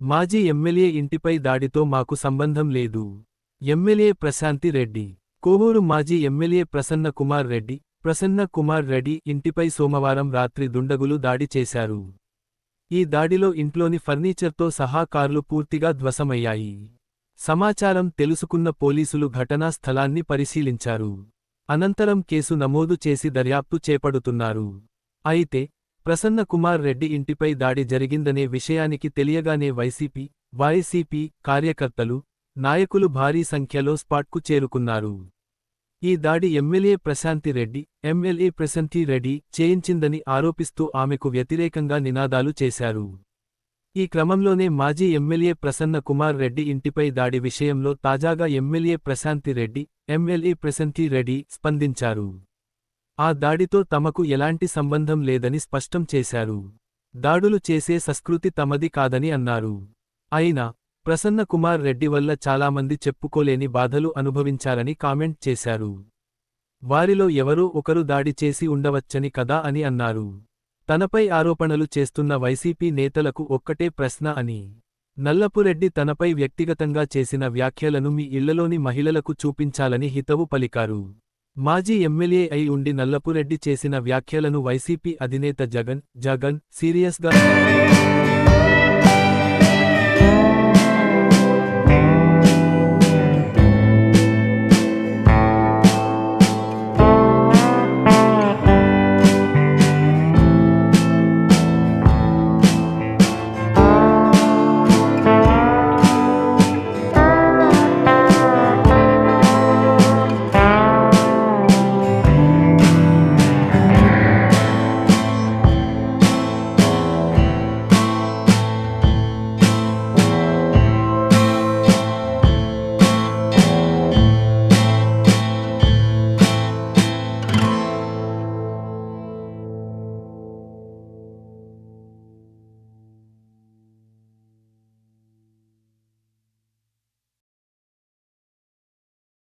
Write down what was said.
మాజీ ఎమ్మెల్యే ఇంటిపై దాడితో మాకు సంబంధం లేదు. ఎమ్మెల్యే ప్రశాంతి రెడ్డి. కోవూరు మాజీ ఎమ్మెల్యే ప్రసన్న కుమార్ రెడ్డి ఇంటిపై సోమవారం రాత్రి దుండగులు దాడి చేశారు. ఈ దాడిలో ఇంట్లోని ఫర్నిచర్తో సహా కార్లు పూర్తిగా ధ్వంసమయ్యాయి. సమాచారం తెలుసుకున్న పోలీసులు ఘటనా స్థలాన్ని పరిశీలించారు. అనంతరం కేసు నమోదు చేసి దర్యాప్తు చేపడుతున్నారు. అయితే ప్రసన్న కుమార్ రెడ్డి ఇంటిపై దాడి జరిగిందనే విషయానికి తెలియగానే వైసీపీ కార్యకర్తలు, నాయకులు భారీ సంఖ్యలో స్పాట్కు చేరుకున్నారు. ఈ దాడి ఎమ్మెల్యే ప్రశాంతి రెడ్డి చేయించిందని ఆరోపిస్తూ ఆమెకు వ్యతిరేకంగా నినాదాలు చేశారు. ఈ క్రమంలోనే మాజీ ఎమ్మెల్యే ప్రసన్న కుమార్ రెడ్డి ఇంటిపై దాడి విషయంలో తాజాగా ఎమ్మెల్యే ప్రశాంతి రెడ్డి స్పందించారు. ఆ దాడితో తమకు ఎలాంటి సంబంధం లేదని స్పష్టం చేశారు. దాడులు చేసే సంస్కృతి తమది కాదని అన్నారు. అయినా ప్రసన్న కుమార్ రెడ్డి వల్ల చాలామంది చెప్పుకోలేని బాధలు అనుభవించారని కామెంట్ చేశారు. వారిలో ఎవరో ఒకరు దాడి చేసి ఉండవచ్చని కదా అని అన్నారు. తనపై ఆరోపణలు చేస్తున్న వైసీపీ నేతలకు ఒక్కటే ప్రశ్న అని. నల్లపురెడ్డి తనపై వ్యక్తిగతంగా చేసిన వ్యాఖ్యలను మీ ఇళ్లలోని మహిళలకు చూపించాలని హితవు పలికారు. మాజీ ఎమ్మెల్యే అయి ఉండి నల్లపురెడ్డి చేసిన వ్యాఖ్యలను వైసీపీ అధినేత జగన్ సీరియస్గా